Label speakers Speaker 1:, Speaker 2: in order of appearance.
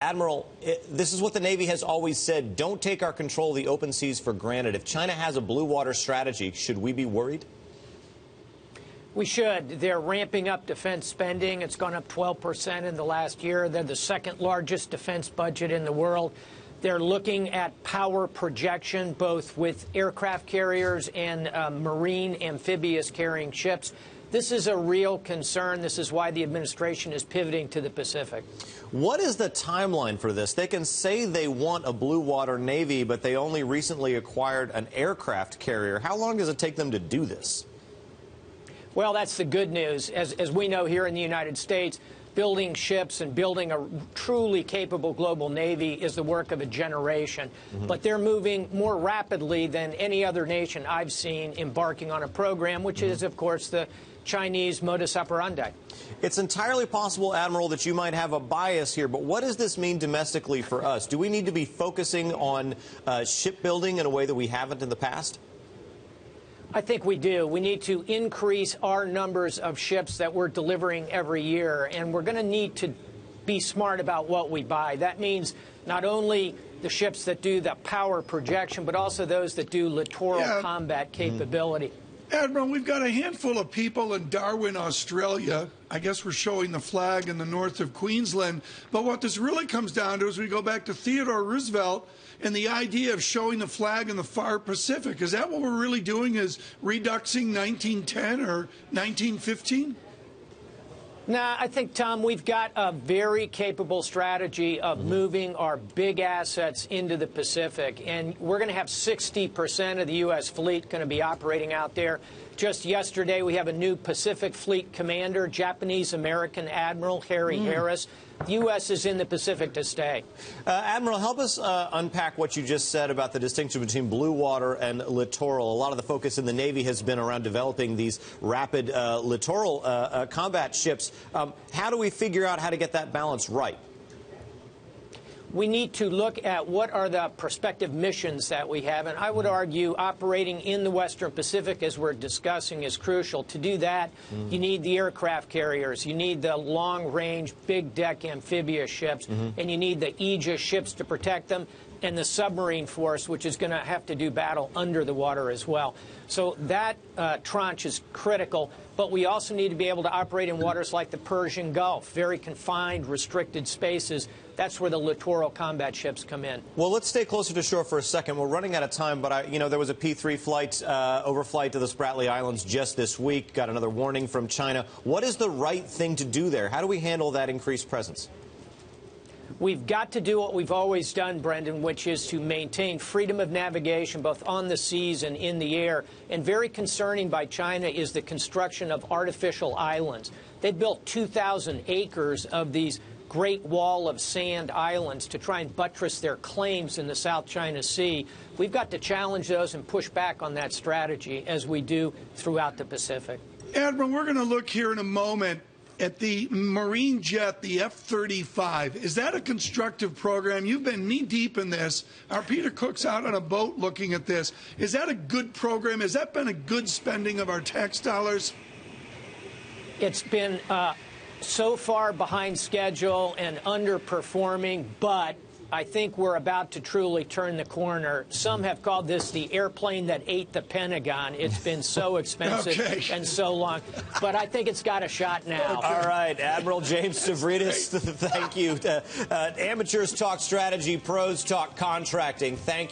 Speaker 1: Admiral, this is what the Navy has always said. Don't take our control of the open seas for granted. If China has a blue water strategy, should we be worried?
Speaker 2: We should. They're ramping up defense spending. It's gone up 12% in the last year. They're the second largest defense budget in the world. They're looking at power projection, both with aircraft carriers and marine amphibious carrying ships. This is a real concern. This is why the administration is pivoting to the Pacific.
Speaker 1: What is the timeline for this? They can say they want a blue water Navy, but they only recently acquired an aircraft carrier. How long does it take them to do this?
Speaker 2: Well, that's the good news. As we know here in the United States, building ships and building a truly capable global Navy is the work of a generation. But they're moving more rapidly than any other nation I've seen embarking on a program, which is, of course, the Chinese modus operandi.
Speaker 1: It's entirely possible, Admiral, that you might have a bias here, but what does this mean domestically for us? Do we need to be focusing on shipbuilding in a way that we haven't in the past?
Speaker 2: I think we do. We need to increase our numbers of ships that we're delivering every year, and we're going to need to be smart about what we buy. That means not only the ships that do the power projection, but also those that do littoral combat capability.
Speaker 3: Admiral, we've got a handful of people in Darwin, Australia. I guess we're showing the flag in the north of Queensland. But what this really comes down to is we go back to Theodore Roosevelt and the idea of showing the flag in the far Pacific. Is that what we're really doing, is reduxing 1910 or 1915?
Speaker 2: Nah, I think, Tom, we've got a very capable strategy of moving our big assets into the Pacific, and we're going to have 60% of the U.S. fleet going to be operating out there. Just yesterday, we have a new Pacific Fleet commander, Japanese-American Admiral Harry Harris. The U.S. is in the Pacific to stay.
Speaker 1: Admiral, help us unpack what you just said about the distinction between blue water and littoral. A lot of the focus in the Navy has been around developing these rapid littoral combat ships. How do we figure out how to get that balance right?
Speaker 2: We need to look at what are the prospective missions that we have, and I would argue operating in the Western Pacific, as we're discussing, is crucial. To do that, you need the aircraft carriers, you need the long-range, big-deck amphibious ships, and you need the Aegis ships to protect them, and the submarine force, which is going to have to do battle under the water as well. So that tranche is critical, but we also need to be able to operate in waters like the Persian Gulf, very confined, restricted spaces. That's where the littoral combat ships come in.
Speaker 1: Well, let's stay closer to shore for a second. We're running out of time, but there was a P-3 flight, overflight to the Spratly Islands just this week. Got another warning from China. What is the right thing to do there? How do we handle that increased presence?
Speaker 2: We've got to do what we've always done, Brendan, which is to maintain freedom of navigation both on the seas and in the air. And very concerning by China is the construction of artificial islands. They built 2,000 acres of these great wall of sand islands to try and buttress their claims in the South China Sea. We've got to challenge those and push back on that strategy, as we do throughout the Pacific.
Speaker 3: Admiral, we're going to look here in a moment at the Marine jet, the F-35. Is that a constructive program? You've been knee-deep in this. Our Peter Cook's out on a boat looking at this. Is that a good program? Has that been a good spending of our tax dollars?
Speaker 2: It's been so far behind schedule and underperforming, but I think we're about to truly turn the corner. Some have called this the airplane that ate the Pentagon. It's been so expensive and so long. But I think it's got a shot now.
Speaker 1: All right, Admiral James Stavridis, thank you. Amateurs talk strategy, pros talk contracting. Thank you.